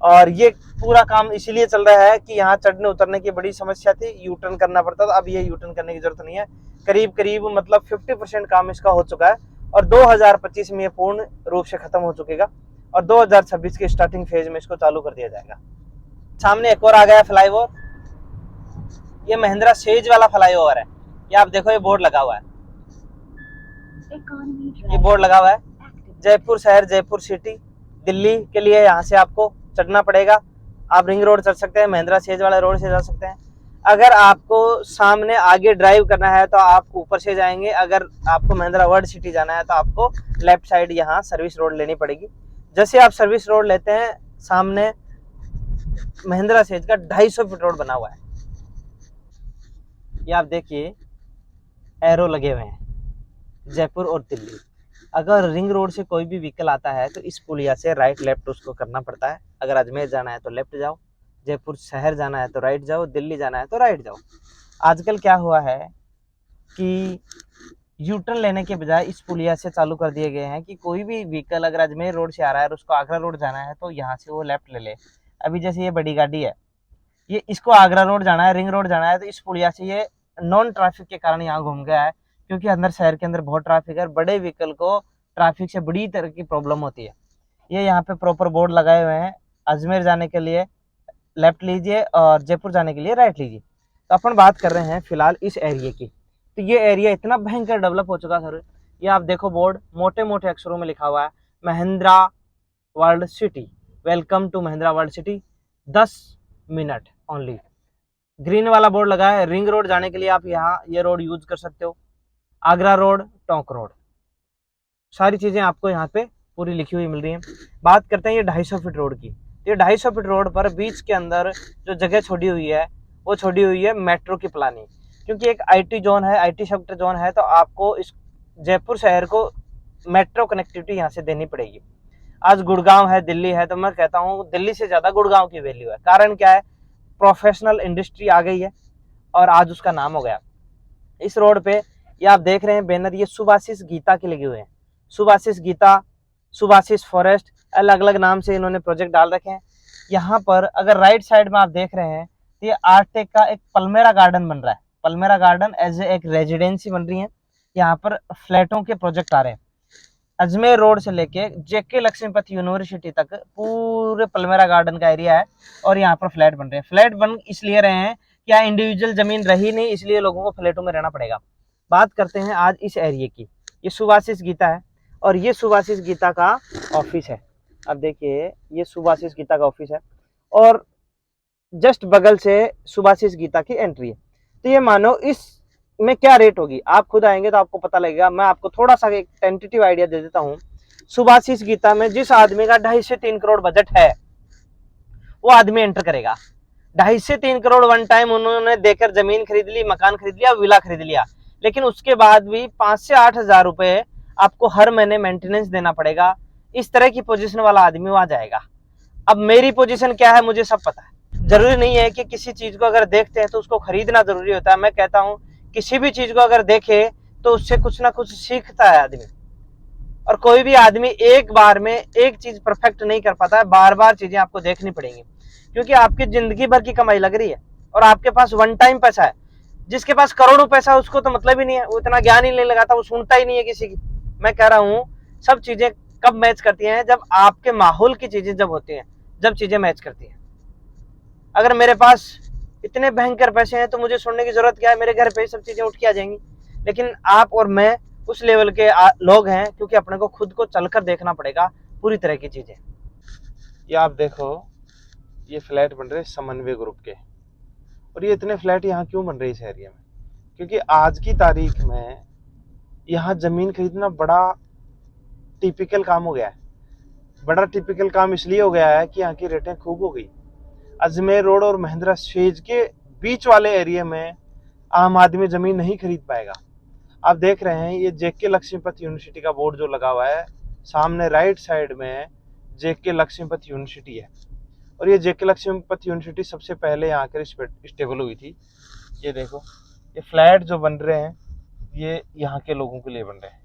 और ये पूरा काम इसीलिए चल रहा है कि यहाँ चढ़ने उतरने की बड़ी समस्या थी, यू टर्न करना पड़ता था। अब ये यू टर्न करने की जरूरत नहीं है। करीब मतलब 50% काम इसका हो चुका है, और 2025 में ये पूर्ण रूप से खत्म हो चुकेगा, और 2026 के स्टार्टिंग फेज में इसको चालू कर दिया जाएगा। सामने एक और आ गया फ्लाईओवर, ये महिंद्रा सेज वाला फ्लाईओवर है। ये आप देखो, ये बोर्ड लगा हुआ है, ये बोर्ड लगा हुआ है जयपुर शहर, जयपुर सिटी, दिल्ली के लिए यहाँ से आपको चढ़ना पड़ेगा। आप रिंग रोड चढ़ सकते हैं, महिंद्रा सेज वाले रोड से जा सकते हैं। अगर आपको सामने आगे ड्राइव करना है तो आप ऊपर से जाएंगे। अगर आपको महिंद्रा वर्ल्ड सिटी जाना है तो आपको लेफ्ट साइड यहाँ सर्विस रोड लेनी पड़ेगी। जैसे आप सर्विस रोड लेते हैं, सामने महिंद्रा सेज का 250 फीट रोड बना हुआ है। ये आप देखिए, एरो लगे हुए हैं, जयपुर और दिल्ली। अगर रिंग रोड से कोई भी व्हीकल आता है तो इस पुलिया से राइट लेफ्ट उसको करना पड़ता है। अगर अजमेर जाना है तो लेफ्ट जाओ, जयपुर शहर जाना है तो राइट जाओ, दिल्ली जाना है तो राइट जाओ। आजकल क्या हुआ है कि यू टर्न लेने के बजाय इस पुलिया से चालू कर दिए गए हैं कि कोई भी व्हीकल अगर अजमेर रोड से आ रहा है और उसको आगरा रोड जाना है तो यहाँ से वो लेफ्ट ले ले। अभी जैसे ये बड़ी गाड़ी है, ये इसको आगरा रोड जाना है, रिंग रोड जाना है, तो इस पुलिया से ये नॉन ट्रैफिक के कारण यहाँ घूम गया है क्योंकि अंदर शहर के अंदर बहुत ट्रैफिक है, बड़े व्हीकल को ट्रैफिक से बड़ी तरह की प्रॉब्लम होती है। ये यहाँ पे प्रॉपर बोर्ड लगाए हुए हैं, अजमेर जाने के लिए लेफ्ट लीजिए और जयपुर जाने के लिए राइट लीजिए। तो अपन बात कर रहे हैं फिलहाल इस एरिया की। तो ये एरिया इतना भयंकर डेवलप हो चुका सर, ये आप देखो बोर्ड मोटे मोटे अक्षरों में लिखा हुआ है, Mahindra World City, welcome to Mahindra World City, 10 minute only. Green वाला बोर्ड लगा है, रिंग रोड जाने के लिए आप यहाँ ये रोड यूज कर सकते हो, आगरा रोड, टोंक रोड, सारी चीजें आपको यहाँ पे पूरी लिखी हुई मिल रही है। बात करते हैं ये 250 फीट रोड की। ये 250 फीट रोड पर बीच के अंदर जो जगह छोड़ी हुई है वो छोड़ी हुई है मेट्रो की प्लानिंग, क्योंकि एक आईटी जोन है, आईटी सेक्टर जोन है, तो आपको इस जयपुर शहर को मेट्रो कनेक्टिविटी यहाँ से देनी पड़ेगी। आज गुड़गांव है, दिल्ली है, तो मैं कहता हूँ दिल्ली से ज्यादा गुड़गांव की वैल्यू है। कारण क्या है, प्रोफेशनल इंडस्ट्री आ गई है और आज उसका नाम हो गया। इस रोड पे ये आप देख रहे हैं बैनर, ये सुभाषिस गीता के लगे हुए हैं, सुभाषिस गीता, सुभाषिस फॉरेस्ट, अलग अलग नाम से इन्होंने प्रोजेक्ट डाल रखे हैं। यहाँ पर अगर राइट साइड में आप देख रहे हैं तो ये आर्टेक का एक पलमेरा गार्डन बन रहा है, पलमेरा गार्डन एज एक रेजिडेंसी बन रही है। यहाँ पर फ्लैटों के प्रोजेक्ट आ रहे हैं, अजमेर रोड से लेके जेके लक्ष्मीपत यूनिवर्सिटी तक पूरे पलमेरा गार्डन का एरिया है और यहाँ पर फ्लैट बन रहे हैं। फ्लैट बन इसलिए रहे हैं कि यहाँ इंडिविजुअल जमीन रही नहीं, इसलिए लोगों को फ्लैटों में रहना पड़ेगा। बात करते हैं आज इस एरिया की। ये सुभाषिस गीता है और ये सुभाषिस गीता का ऑफिस है। अब देखिए ये सुभाषिस गीता का ऑफिस है और जस्ट बगल से सुभाषिस गीता की एंट्री है। तो ये मानो इस में क्या रेट होगी, आप खुद आएंगे तो आपको पता लगेगा। मैं आपको थोड़ा सा एक टेंटेटिव आइडिया दे देता हूँ। सुभाषिस गीता में जिस आदमी का 2.5 से 3 करोड़ बजट है वो आदमी एंटर करेगा। 2.5 से 3 करोड़ वन टाइम उन्होंने देकर जमीन खरीद ली, मकान खरीद लिया, विला खरीद लिया, लेकिन उसके बाद भी 5 से 8 हजार रुपए आपको हर महीने मेंटेनेंस देना पड़ेगा। इस तरह की पोजीशन वाला आदमी वहां जाएगा। अब मेरी पोजीशन क्या है मुझे सब पता है। जरूरी नहीं है कि किसी चीज को अगर देखते हैं तो उसको खरीदना जरूरी होता है। मैं कहता हूं किसी भी चीज को अगर देखे तो उससे कुछ ना कुछ सीखता है आदमी, और कोई भी आदमी एक बार में एक चीज परफेक्ट नहीं कर पाता है, बार बार चीजें आपको देखनी पड़ेंगी, क्योंकि आपकी जिंदगी भर की कमाई लग रही है और आपके पास वन टाइम पैसा है। जिसके पास करोड़ों पैसा उसको तो मतलब ही नहीं है, वो इतना ज्ञान ही नहीं लगाता, वो सुनता ही नहीं है किसी की। मैं कह रहा हूँ सब चीजें कब मैच करती हैं, जब आपके माहौल की चीजें जब होती हैं, जब चीजें मैच करती हैं। अगर मेरे पास इतने भयंकर पैसे हैं तो मुझे सुनने की जरूरत क्या है, मेरे घर पे सब चीजें उठ के आ जाएंगी। लेकिन आप और मैं उस लेवल के लोग हैं, क्योंकि अपने को खुद को चलकर देखना पड़ेगा पूरी तरह की चीजें। ये आप देखो ये फ्लैट बन रहे समन्वय ग्रुप के, और ये इतने फ्लैट यहाँ क्यों बन रहे इस एरिया में, क्योंकि आज की तारीख में यहाँ जमीन खरीदना बड़ा टिपिकल काम हो गया है। बड़ा टिपिकल काम इसलिए हो गया है कि यहाँ की रेटें खूब हो गई। अजमेर रोड और महिंद्रा शेज के बीच वाले एरिया में आम आदमी जमीन नहीं खरीद पाएगा। आप देख रहे हैं ये जेके लक्ष्मीपत यूनिवर्सिटी का बोर्ड जो लगा हुआ है, सामने राइट साइड में जेके लक्ष्मीपत यूनिवर्सिटी है, और ये जेके लक्ष्मीपत यूनिवर्सिटी सबसे पहले यहाँ आकर स्टेबल हुई थी। ये देखो ये फ्लैट जो बन रहे हैं ये यहाँ के लोगों के लिए बन रहे हैं।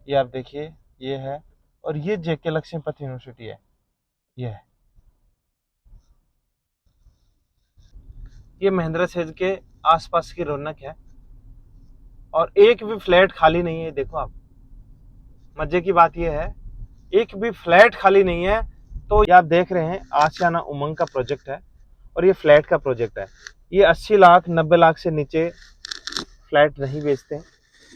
ये आप देखिए ये है, और ये जेके लक्ष्मीपत यूनिवर्सिटी है। ये है, ये महिंद्रा सेज के आसपास की रौनक है, और एक भी फ्लैट खाली नहीं है। देखो आप, मजे की बात यह है एक भी फ्लैट खाली नहीं है। तो ये आप देख रहे हैं आशियाना उमंग का प्रोजेक्ट है और ये फ्लैट का प्रोजेक्ट है। ये 80 लाख 90 लाख से नीचे फ्लैट नहीं बेचते।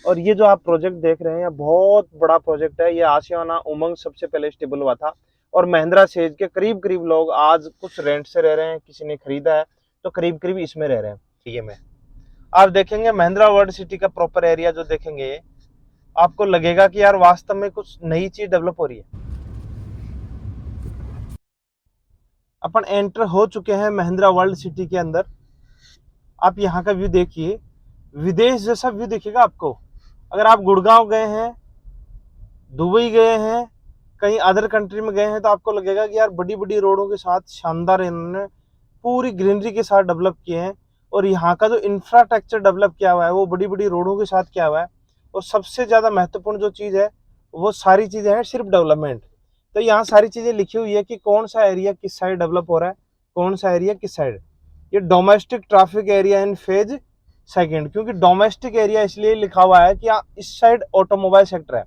और ये जो आप प्रोजेक्ट देख रहे हैं ये बहुत बड़ा प्रोजेक्ट है। ये आशियाना उमंग सबसे पहले स्टेबल हुआ था, और महिंद्रा सेज के करीब करीब लोग आज कुछ रेंट से रह रहे हैं, किसी ने खरीदा है तो करीब करीब इसमें रह रहे हैं। ये में आप देखेंगे महिंद्रा वर्ल्ड सिटी का प्रॉपर एरिया जो देखेंगे आपको लगेगा कि यार वास्तव में कुछ नई चीज डेवलप हो रही है। अपन एंटर हो चुके हैं महिंद्रा वर्ल्ड सिटी के अंदर। आप यहाँ का व्यू देखिए, विदेश जैसा व्यू दिखेगा आपको। अगर आप गुड़गांव गए हैं, दुबई गए हैं, कहीं अदर कंट्री में गए हैं, तो आपको लगेगा कि यार बड़ी बड़ी रोडों के साथ शानदार इन्होंने पूरी ग्रीनरी के साथ डेवलप किए हैं, और यहाँ का जो इंफ्रास्ट्रक्चर डेवलप किया हुआ है वो बड़ी बड़ी रोडों के साथ किया हुआ है। और सबसे ज़्यादा महत्वपूर्ण जो चीज़ है वो सारी चीज़ें हैं सिर्फ डेवलपमेंट। तो यहाँ सारी चीज़ें लिखी हुई है कि कौन सा एरिया किस साइड डेवलप हो रहा है, कौन सा एरिया किस साइड। ये domestic traffic area in phase second, क्योंकि डोमेस्टिक एरिया इसलिए लिखा हुआ है कि यहाँ इस साइड ऑटोमोबाइल सेक्टर है।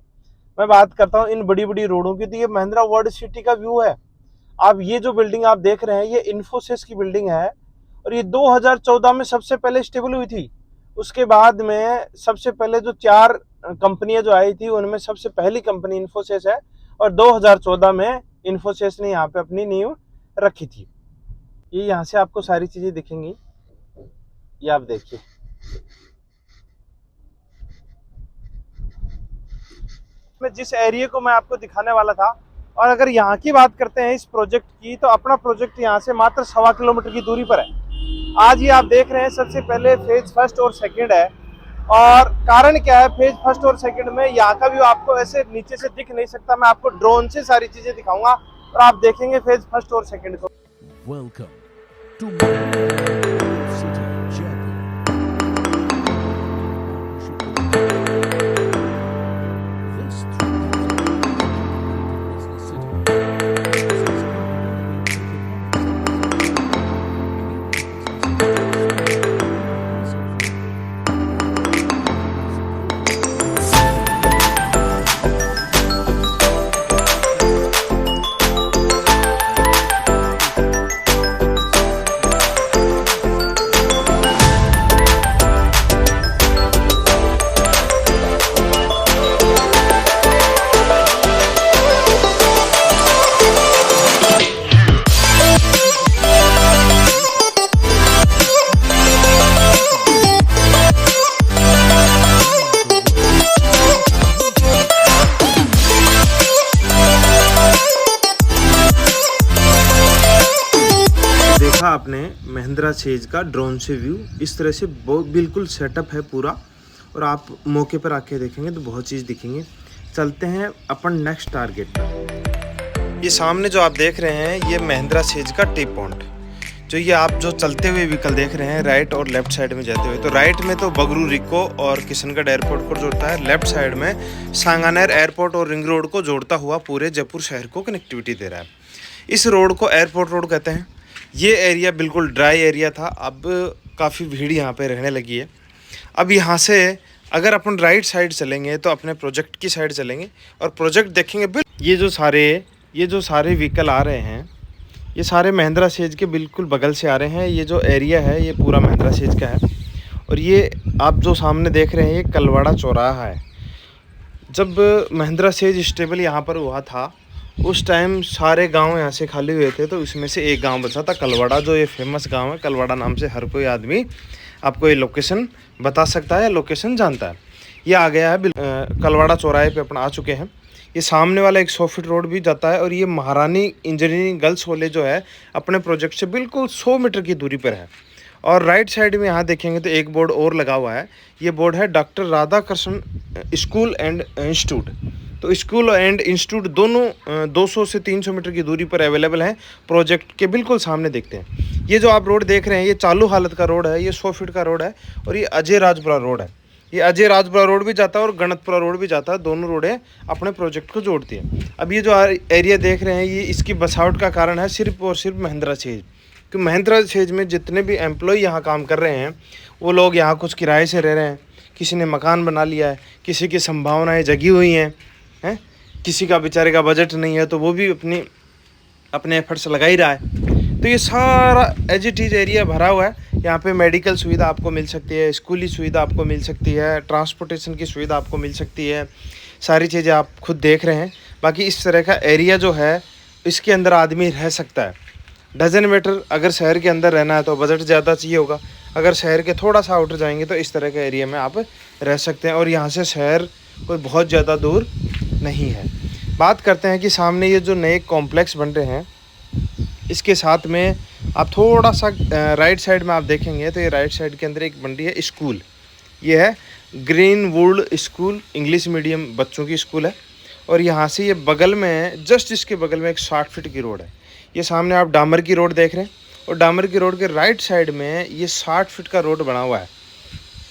मैं बात करता हूँ इन बड़ी बड़ी रोडों की, तो ये महिंद्रा वर्ल्ड सिटी का व्यू है। आप ये जो बिल्डिंग आप देख रहे हैं ये इन्फोसिस की बिल्डिंग है और ये 2014 में सबसे पहले स्टेबल हुई थी। उसके बाद में सबसे पहले जो 4 कंपनियां जो आई थी उनमें सबसे पहली कंपनी इन्फोसिस है और 2014 में इन्फोसिस ने यहाँ पे अपनी नींव रखी थी। ये यहाँ से आपको सारी चीजें दिखेंगी, ये आप देखिए। जिस एरिया को मैं आपको दिखाने वाला था, और अगर यहाँ की बात करते हैं इस प्रोजेक्ट की, तो अपना प्रोजेक्ट यहाँ से मात्र 1.25 किलोमीटर की दूरी पर है। आज ये आप देख रहे हैं सबसे पहले फेज फर्स्ट और सेकंड है। और कारण क्या है, फेज फर्स्ट और सेकंड में यहाँ का व्यू आपको ऐसे नीचे से दिख नहीं सकता, मैं आपको ड्रोन से सारी चीजें दिखाऊंगा और आप देखेंगे फेज फर्स्ट और सेकंड को। Welcome to City, Jaipur. This 3,000 देखा आपने महिंद्रा सेज का ड्रोन से व्यू, इस तरह से बिल्कुल सेटअप है पूरा। और आप मौके पर आके देखेंगे तो बहुत चीज़ दिखेंगे। चलते हैं अपन नेक्स्ट टारगेट। ये सामने जो आप देख रहे हैं ये महिंद्रा सेज का टी पॉइंट, जो ये आप जो चलते हुए व्हीकल देख रहे हैं राइट और लेफ्ट साइड में जाते हुए, तो राइट में तो बगरू रिको और किशनगढ़ एयरपोर्ट को जोड़ता है, लेफ्ट साइड में सांगानेर एयरपोर्ट और रिंग रोड को जोड़ता हुआ पूरे जयपुर शहर को कनेक्टिविटी दे रहा है। इस रोड को एयरपोर्ट रोड कहते हैं। ये एरिया बिल्कुल ड्राई एरिया था, अब काफ़ी भीड़ यहाँ पे रहने लगी है। अब यहाँ से अगर अपन राइट साइड चलेंगे तो अपने प्रोजेक्ट की साइड चलेंगे और प्रोजेक्ट देखेंगे। ये जो सारे व्हीकल आ रहे हैं ये सारे महिंद्रा सेज के बिल्कुल बगल से आ रहे हैं। ये जो एरिया है ये पूरा महिंद्रा सेज का है। और ये आप जो सामने देख रहे हैं ये कलवाड़ा चौराहा है। जब महिंद्रा सेज स्टेबल यहाँ पर हुआ था उस टाइम सारे गांव यहाँ से खाली हुए थे, तो इसमें से एक गांव बचा था कलवाड़ा, जो ये फेमस गांव है। कलवाड़ा नाम से हर कोई आदमी आपको ये लोकेशन बता सकता है या लोकेशन जानता है। ये आ गया है कलवाड़ा चौराहे पे अपन आ चुके हैं। ये सामने वाला 100 फीट रोड भी जाता है और ये महारानी इंजीनियरिंग गर्ल्स कॉलेज जो है अपने प्रोजेक्ट से बिल्कुल 100 मीटर की दूरी पर है। और राइट साइड में यहाँ देखेंगे तो एक बोर्ड और लगा हुआ है। ये बोर्ड है doctor Radhakrishna school and institute. तो स्कूल एंड इंस्टीट्यूट दोनों 200 से 300 मीटर की दूरी पर अवेलेबल हैं। प्रोजेक्ट के बिल्कुल सामने देखते हैं। ये जो आप रोड देख रहे हैं ये चालू हालत का रोड है, ये 100 फीट का रोड है और ये अजय राजपुरा रोड है। ये अजय राजपुरा रोड भी जाता है और गणतपुरा रोड भी जाता है, दोनों रोडें अपने प्रोजेक्ट को जोड़ती हैं। अब ये जो एरिया देख रहे हैं ये इसकी बसावट का कारण है सिर्फ और सिर्फ महिंद्रा सेज। क्योंकि महिंद्रा सेज में जितने भी एम्प्लॉय यहाँ काम कर रहे हैं वो लोग यहाँ कुछ किराए से रह रहे हैं, किसी ने मकान बना लिया है, किसी की संभावनाएँ जगी हुई हैं, किसी का बेचारे का बजट नहीं है तो वो भी अपने एफर्ट्स लगा ही रहा है। तो ये सारा एज इट इज़ एरिया भरा हुआ है। यहाँ पे मेडिकल सुविधा आपको मिल सकती है, स्कूली सुविधा आपको मिल सकती है, ट्रांसपोर्टेशन की सुविधा आपको मिल सकती है, सारी चीज़ें आप खुद देख रहे हैं। बाकी इस तरह का एरिया जो है इसके अंदर आदमी रह सकता है। डजन मीटर अगर शहर के अंदर रहना है तो बजट ज़्यादा चाहिए होगा, अगर शहर के थोड़ा सा आउटर जाएंगे तो इस तरह के एरिया में आप रह सकते हैं। और यहाँ से शहर कोई बहुत ज़्यादा दूर नहीं है। बात करते हैं कि सामने ये जो नए कॉम्प्लेक्स बन रहे हैं इसके साथ में आप थोड़ा सा राइट साइड में आप देखेंगे तो ये राइट साइड के अंदर एक बन रही है स्कूल। ये है ग्रीनवुड स्कूल, इंग्लिश मीडियम बच्चों की स्कूल है। और यहाँ से ये बगल में जस्ट इसके बगल में एक 60 फीट की रोड है। ये सामने आप डामर की रोड देख रहे हैं और डामर की रोड के राइट साइड में ये 60 फीट का रोड बना हुआ है।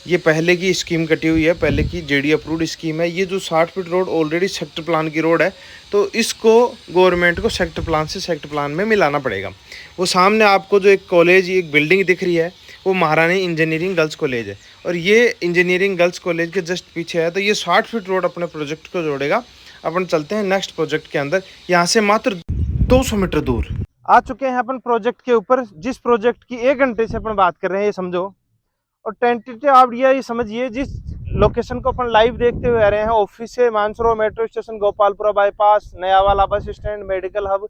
ये पहले की स्कीम कटी हुई है, पहले की जेडी अप्रूव्ड स्कीम है। ये जो 60 feet road already sector plan की रोड है, तो इसको गवर्नमेंट को सेक्टर प्लान से सेक्टर प्लान में मिलाना पड़ेगा। वो सामने आपको जो एक कॉलेज, एक बिल्डिंग दिख रही है वो महारानी इंजीनियरिंग गर्ल्स कॉलेज है। और ये इंजीनियरिंग गर्ल्स कॉलेज के जस्ट पीछे है। तो ये 60 फीट रोड अपने प्रोजेक्ट को जोड़ेगा। अपन चलते हैं नेक्स्ट प्रोजेक्ट के अंदर। यहाँ से मात्र 200 मीटर दूर आ चुके हैं अपन प्रोजेक्ट के ऊपर। जिस प्रोजेक्ट की 1 घंटे से अपन बात कर रहे हैं ये समझो। और टेंटेटिव आप ये समझिए, जिस लोकेशन को अपन लाइव देखते हुए आ रहे हैं, ऑफिस से Mansarovar metro station, Gopalpura bypass, नयावाला bus stand, medical hub,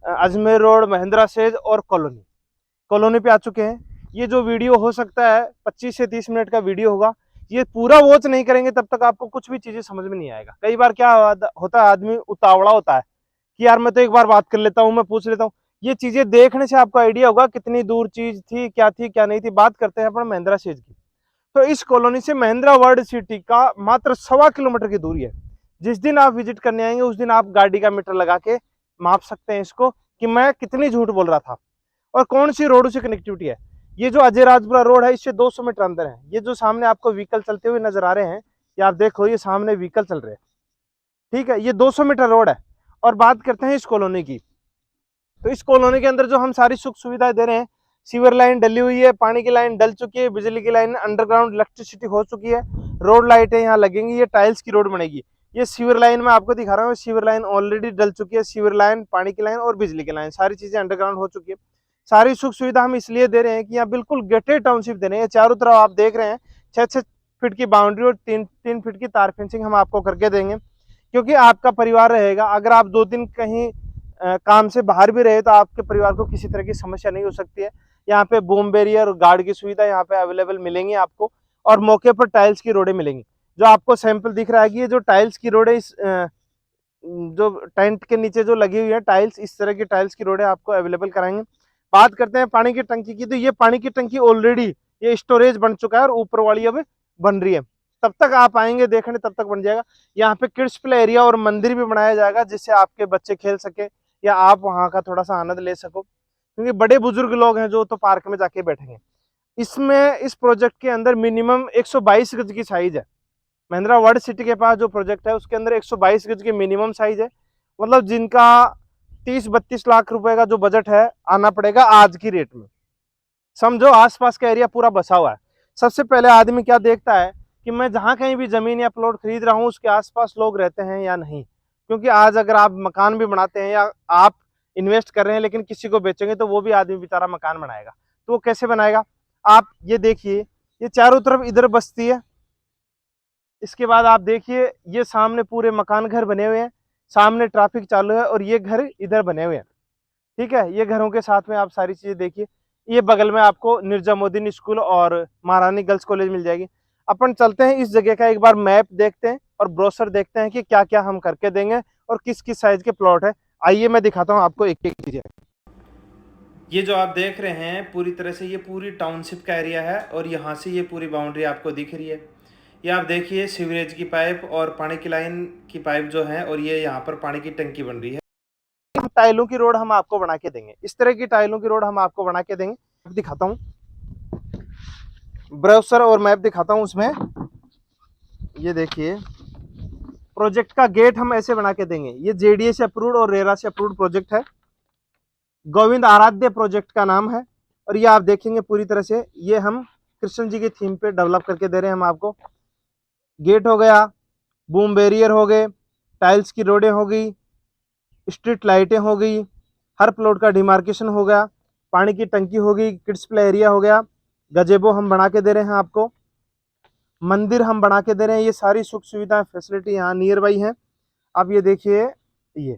Ajmer road, Mahindra SEZ और कॉलोनी पे आ चुके हैं। ये जो वीडियो हो सकता है 25 से 30 मिनट का वीडियो होगा। ये पूरा वॉच नहीं करेंगे तब तक आपको कुछ भी चीजें समझ में नहीं आएगा। कई बार क्या होता है, आदमी उतावड़ा होता है कि यार मैं तो एक बार बात कर लेता हूँ, मैं पूछ लेता हूँ। ये चीजें देखने से आपको आइडिया होगा कितनी दूर चीज थी क्या नहीं थी। बात करते हैं अपन महिंद्रा सेज की। तो इस कॉलोनी से महिंद्रा वर्ल्ड सिटी का मात्र 1.25 किलोमीटर की दूरी है। जिस दिन आप विजिट करने आएंगे उस दिन आप गाड़ी का मीटर लगा के माप सकते हैं इसको कि मैं कितनी झूठ बोल रहा था। और कौन सी रोड से कनेक्टिविटी है। ये जो अजय राजपुरा रोड है इससे 200 मीटर अंदर है। ये जो सामने आपको व्हीकल चलते हुए नजर आ रहे हैं, ये आप देखो, ये सामने व्हीकल चल रहे हैं, ठीक है। ये 200 मीटर रोड है। और बात करते हैं इस कॉलोनी की। तो इस कॉलोनी के अंदर जो हम सारी सुख सुविधाएं दे रहे हैं, सीवर लाइन डली हुई है, पानी की लाइन डल चुकी है, बिजली की लाइन, अंडरग्राउंड इलेक्ट्रिसिटी हो चुकी है, रोड लाइटें यहाँ लगेंगी, ये टाइल्स की रोड बनेगी। ये सीवर लाइन मैं आपको दिखा रहा हूँ, सीवर लाइन ऑलरेडी डल चुकी है। सीवर लाइन, पानी की लाइन और बिजली की लाइन, सारी चीजें अंडरग्राउंड हो चुकी है। सारी सुख सुविधा हम इसलिए दे रहे हैं कि यहाँ बिल्कुल गेटेड टाउनशिप दे रहे हैं। चारों तरफ आप देख रहे हैं 6-6 फीट की बाउंड्री और 3-3 फीट की तार फेंसिंग हम आपको करके देंगे, क्योंकि आपका परिवार रहेगा। अगर आप 2 दिन कहीं काम से बाहर भी रहे तो आपके परिवार को किसी तरह की समस्या नहीं हो सकती है। यहाँ पे बूम बैरियर और गार्ड की सुविधा यहाँ पे अवेलेबल मिलेंगी आपको। और मौके पर टाइल्स की रोडें मिलेंगी। जो आपको सैंपल दिख रहा है कि ये जो टाइल्स की रोडें इस जो टेंट के नीचे जो लगी हुई है टाइल्स, इस तरह की टाइल्स की रोडें आपको अवेलेबल कराएंगे। बात करते हैं पानी की टंकी की। तो ये पानी की टंकी ऑलरेडी ये स्टोरेज बन चुका है और ऊपर वाली अब बन रही है। तब तक आप आएंगे देखने तब तक बन जाएगा। यहाँ पे किड्स प्ले एरिया और मंदिर भी बनाया जाएगा जिससे आपके बच्चे खेल सके या आप वहाँ का थोड़ा सा आनंद ले सको, क्योंकि बड़े बुजुर्ग लोग हैं जो तो पार्क में जाके बैठेंगे। इसमें इस प्रोजेक्ट के अंदर मिनिमम 122 गज की साइज है। महिंद्रा वर्ल्ड सिटी के पास जो प्रोजेक्ट है उसके अंदर 122 गज की मिनिमम साइज है। मतलब जिनका 30-32 लाख रुपए का जो बजट है आना पड़ेगा आज की रेट में। समझो आसपास का एरिया पूरा बसा हुआ है। सबसे पहले आदमी क्या देखता है कि मैं जहां कहीं भी जमीन या प्लॉट खरीद रहा हूं उसके आसपास लोग रहते हैं या नहीं। क्योंकि आज अगर आप मकान भी बनाते हैं या आप इन्वेस्ट कर रहे हैं लेकिन किसी को बेचेंगे तो वो भी आदमी बेचारा मकान बनाएगा। तो वो कैसे बनाएगा? आप ये देखिए, ये चारों तरफ इधर बस्ती है। इसके बाद आप देखिए ये सामने पूरे मकान घर बने हुए हैं, सामने ट्रैफिक चालू है और ये घर इधर बने हुए हैं, ठीक है। ये घरों के साथ में आप सारी चीजें देखिए। ये बगल में आपको निर्जामुद्दीन स्कूल और महारानी गर्ल्स कॉलेज मिल जाएगी। अपन चलते हैं इस जगह का एक बार मैप देखते हैं और ब्रोशर देखते हैं कि क्या क्या हम करके देंगे और किस किस साइज के प्लॉट है। आइए मैं दिखाता हूँ आपको एक एक चीजें। ये जो आप देख रहे हैं पूरी तरह से ये पूरी टाउनशिप का एरिया है और यहाँ से ये पूरी बाउंड्री आपको दिख रही है। ये आप देखिए सीवरेज की पाइप और पानी की लाइन की पाइप जो है, और ये यहाँ पर पानी की टंकी बन रही है। टाइलों की रोड हम आपको बना के देंगे, इस तरह की टाइलों की रोड हम आपको बना के देंगे। दिखाता हूँ ब्राउज़र और मैप दिखाता हूँ उसमें। ये देखिए प्रोजेक्ट का गेट हम ऐसे बना के देंगे। ये जेडीए से अप्रूव्ड और रेरा से अप्रूव्ड प्रोजेक्ट है। गोविंद आराध्य प्रोजेक्ट का नाम है। और ये आप देखेंगे पूरी तरह से ये हम कृष्ण जी की थीम पे डेवलप करके दे रहे हैं हम आपको। गेट हो गया, बूम बैरियर हो गए, टाइल्स की रोडें हो गई, स्ट्रीट लाइटें हो गई, हर प्लॉट का डिमार्केशन हो गया, पानी की टंकी हो गई, किड्स प्ले एरिया हो गया, गजेबो हम बना के दे रहे हैं आपको, मंदिर हम बना के दे रहे हैं। ये सारी सुख सुविधा फैसिलिटी यहाँ नियर बाई है। अब ये देखिए ये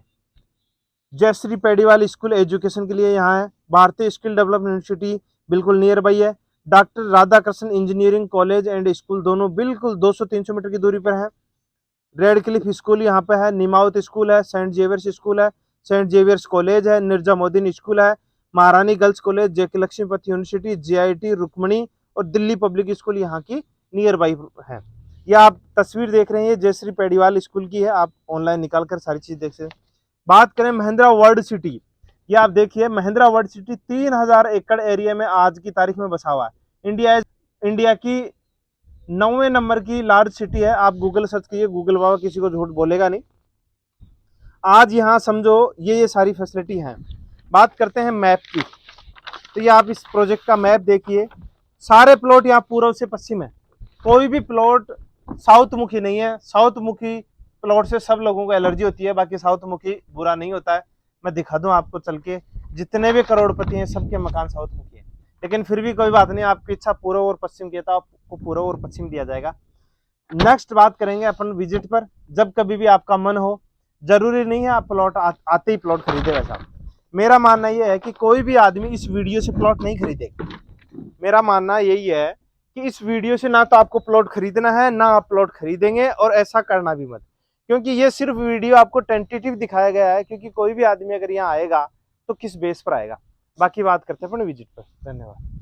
जयश्री पेडीवाल स्कूल एजुकेशन के लिए यहाँ है। भारतीय स्किल डेवलपमेंट यूनिवर्सिटी बिल्कुल नियर बाई है। Doctor Radhakrishna engineering college and school दोनों बिल्कुल 200-300 मीटर की दूरी पर है। रेड क्लिफ स्कूल यहाँ पे है, निमावत स्कूल है, सेंट जेवियर्स स्कूल है, सेंट जेवियर्स कॉलेज है, निर्जामुद्दीन स्कूल है, महारानी गर्ल्स कॉलेज, जेके लक्ष्मीपति यूनिवर्सिटी, जेआईटी, रुक्मणी और दिल्ली पब्लिक स्कूल यहाँ की नियर बाई है। ये आप तस्वीर देख रहे हैं, ये जयश्री पेडीवाल स्कूल की है। आप ऑनलाइन निकाल कर सारी चीज देख सकते हैं। बात करें महिंद्रा वर्ल्ड सिटी, ये आप देखिए महिंद्रा वर्ल्ड सिटी 3000 एकड़ एरिया में आज की तारीख में बसा हुआ है। इंडिया की 9वें नंबर की लार्ज सिटी है। आप गूगल सर्च कीजिए, गूगल बाबा किसी को झूठ बोलेगा नहीं। आज यहाँ समझो ये सारी फैसिलिटी हैं। बात करते हैं मैप की। तो ये आप इस प्रोजेक्ट का मैप देखिए, सारे प्लॉट यहाँ पूर्व से पश्चिम है, कोई भी प्लॉट साउथ मुखी नहीं है। साउथ मुखी प्लॉट से सब लोगों को एलर्जी होती है, बाकी साउथ मुखी बुरा नहीं होता है। मैं दिखा दूं आपको चल के, जितने भी करोड़पति हैं सबके मकान साउथ मुखी है। लेकिन फिर भी कोई बात नहीं, आपकी इच्छा पूर्व और पश्चिम की है तो आपको पूर्व और पश्चिम दिया जाएगा। नेक्स्ट बात करेंगे अपन विजिट पर। जब कभी भी आपका मन हो, जरूरी नहीं है आप प्लॉट आते ही प्लॉट खरीदे। वैसा मेरा मानना यह है कि कोई भी आदमी इस वीडियो से प्लॉट नहीं खरीदेगा। मेरा मानना यही है कि इस वीडियो से ना तो आपको प्लॉट खरीदना है, ना आप प्लॉट खरीदेंगे, और ऐसा करना भी मत, क्योंकि ये सिर्फ वीडियो आपको टेंटेटिव दिखाया गया है। क्योंकि कोई भी आदमी अगर यहाँ आएगा तो किस बेस पर आएगा। बाकी बात करते हैं अपने विजिट पर। धन्यवाद।